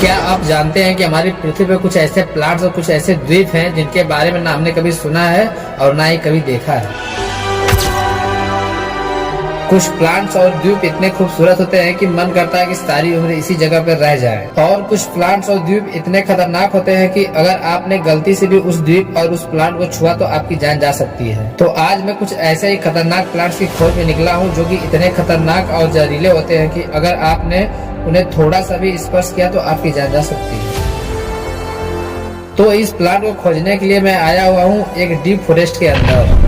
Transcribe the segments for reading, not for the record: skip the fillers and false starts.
क्या आप जानते हैं कि हमारी पृथ्वी पर कुछ ऐसे प्लांट्स और कुछ ऐसे द्वीप हैं जिनके बारे में ना हमने कभी सुना है और ना ही कभी देखा है। कुछ प्लांट्स और द्वीप इतने खूबसूरत होते हैं कि मन करता है कि सारी उम्र इसी जगह पर रह जाए। और कुछ प्लांट्स और द्वीप इतने खतरनाक होते हैं कि अगर आपने गलती से भी उस द्वीप और उस प्लांट को छुआ तो आपकी जान जा सकती है। तो आज मैं कुछ ऐसे ही खतरनाक प्लांट्स की खोज में निकला हूँ जो कि इतने खतरनाक और जहरीले होते हैं कि अगर आपने उन्हें थोड़ा सा भी स्पर्श किया तो आपकी जान जा सकती है। तो इस प्लांट को खोजने के लिए मैं आया हुआ हूँ एक डीप फॉरेस्ट के अंदर,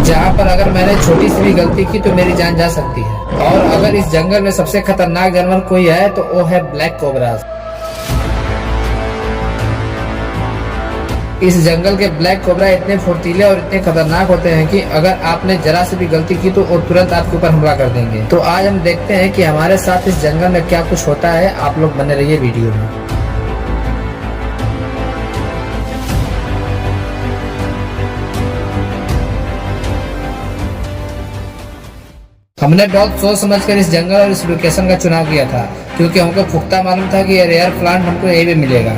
जहाँ पर अगर मैंने छोटी सी भी गलती की तो मेरी जान जा सकती है। और अगर इस जंगल में सबसे खतरनाक जानवर कोई है तो वो है ब्लैक कोबरा। इस जंगल के ब्लैक कोबरा इतने फुर्तीले और इतने खतरनाक होते हैं कि अगर आपने जरा से भी गलती की तो वो तुरंत आपके ऊपर हमला कर देंगे। तो आज हम देखते हैं कि हमारे साथ इस जंगल में क्या कुछ होता है। आप लोग बने रहिए वीडियो में। हमने बहुत सोच समझकर इस जंगल और इस लोकेशन का चुनाव किया था, क्योंकि हमको पुख्ता मालूम था कि ये रेयर प्लांट हमको यहीं पे मिलेगा।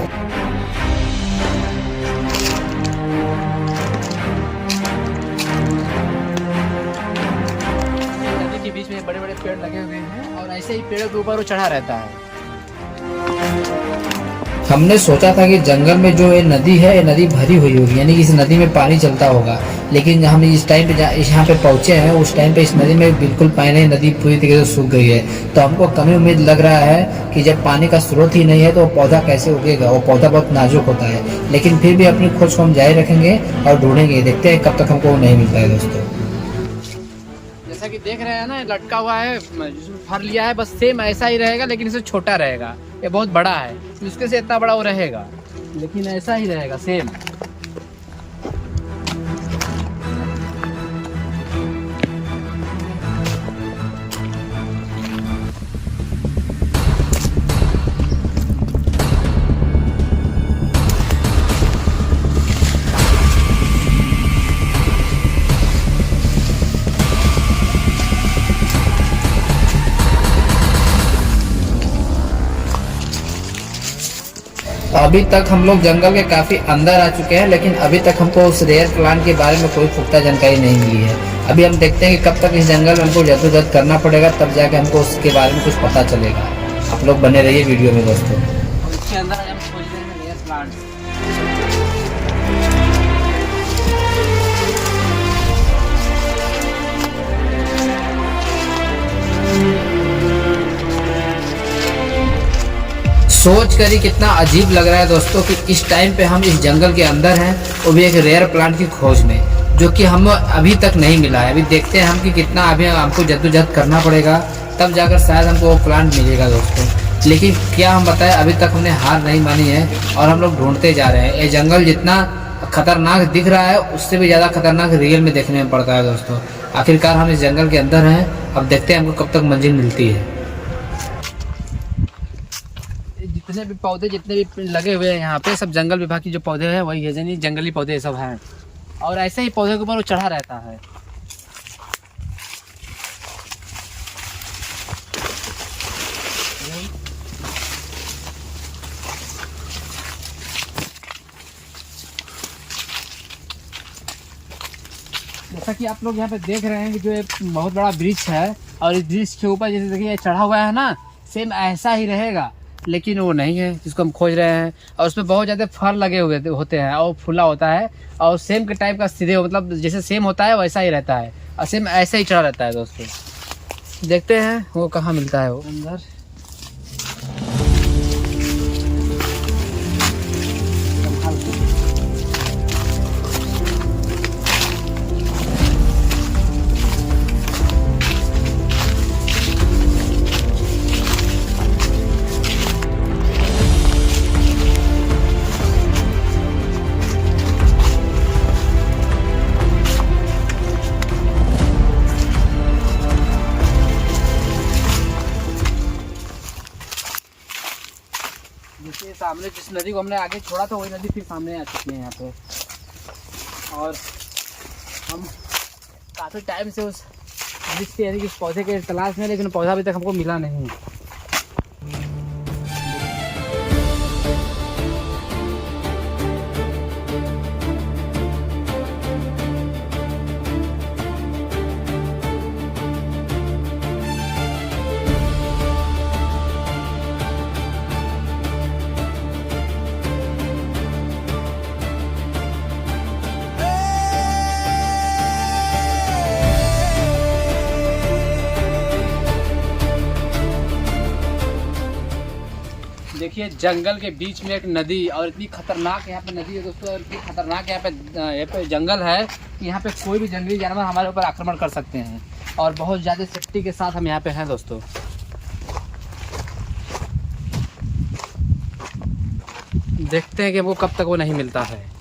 नदी के बीच में बड़े बड़े पेड़ लगे हुए हैं और ऐसे ही पेड़ों के ऊपर वो चढ़ा रहता है। हमने सोचा था कि जंगल में जो ये नदी है, ये नदी भरी हुई होगी, यानी कि इस नदी में पानी चलता होगा। लेकिन हम इस टाइम पे यहाँ पे पहुंचे हैं, उस टाइम पे इस नदी में बिल्कुल पानी नहीं, नदी पूरी तरीके से सूख गई है। तो हमको कमी उम्मीद लग रहा है कि जब पानी का स्रोत ही नहीं है तो पौधा कैसे उगेगा। वो पौधा बहुत नाजुक होता है, लेकिन फिर भी अपनी खोज को हम जारी रखेंगे और ढूंढेंगे। देखते हैं कब तक हमको वो नहीं मिलता है। दोस्तों, जैसा कि देख रहे हैं ना, लटका हुआ है, जिसमें फर लिया है, बस सेम ऐसा ही रहेगा लेकिन इससे छोटा रहेगा। ये बहुत बड़ा है, उसके से इतना बड़ा वो रहेगा लेकिन ऐसा ही रहेगा सेम। अभी तक हम लोग जंगल के काफी अंदर आ चुके हैं, लेकिन अभी तक हमको उस रेयर प्लांट के बारे में कोई पुख्ता जानकारी नहीं मिली है। अभी हम देखते हैं कि कब तक इस जंगल में हमको जद्दोजहद करना पड़ेगा, तब जाके हमको उसके बारे में कुछ पता चलेगा। आप लोग बने रहिए वीडियो में दोस्तों। इसके अंदर हम खोज रहे हैं रेयर प्लांट्स। सोच कर ही कितना अजीब लग रहा है दोस्तों कि इस टाइम पे हम इस जंगल के अंदर हैं, वो भी एक रेयर प्लांट की खोज में, जो कि हम अभी तक नहीं मिला है। अभी देखते हैं हम कि कितना अभी हमको जद्दोजहद करना पड़ेगा, तब जाकर शायद हमको वो प्लांट मिलेगा दोस्तों। लेकिन क्या हम बताएं, अभी तक हमने हार नहीं मानी है और हम लोग ढूंढते जा रहे हैं। ये जंगल जितना खतरनाक दिख रहा है उससे भी ज़्यादा खतरनाक रियल में देखने में पड़ता है दोस्तों। आखिरकार हम इस जंगल के अंदर हैं, अब देखते हैं हमको कब तक मंजिल मिलती है। जितने भी पौधे जितने भी लगे हुए हैं यहाँ पे, सब जंगल विभाग की जो पौधे हैं वही है, यानी जंगली पौधे सब हैं। और ऐसे ही पौधे के ऊपर वो चढ़ा रहता है। जैसा कि आप लोग यहाँ पे देख रहे हैं कि जो एक बहुत बड़ा वृक्ष है और इस वृक्ष के ऊपर जैसे देखिए चढ़ा हुआ है ना, सेम ऐसा ही रहेगा, लेकिन वो नहीं है जिसको हम खोज रहे हैं। और उसमें बहुत ज़्यादा फर लगे हुए होते हैं और फूला होता है और सेम के टाइप का सीधे, मतलब जैसे सेम होता है वैसा ही रहता है और सेम ऐसा ही चढ़ा रहता है दोस्तों। देखते हैं वो कहाँ मिलता है वो अंदर। देखिए सामने जिस नदी को हमने आगे छोड़ा था वही नदी फिर सामने आ चुकी है यहाँ पे। और हम काफ़ी टाइम से उस वृक्ष यानी कि पौधे के तलाश में, लेकिन पौधा अभी तक हमको मिला नहीं। देखिए जंगल के बीच में एक नदी, और इतनी खतरनाक यहाँ पे नदी है दोस्तों, इतनी खतरनाक यहाँ पे जंगल है कि यहाँ पे कोई भी जंगली जानवर हमारे ऊपर आक्रमण कर सकते हैं, और बहुत ज़्यादा सेफ्टी के साथ हम यहाँ पे हैं दोस्तों। देखते हैं कि हमको कब तक वो नहीं मिलता है।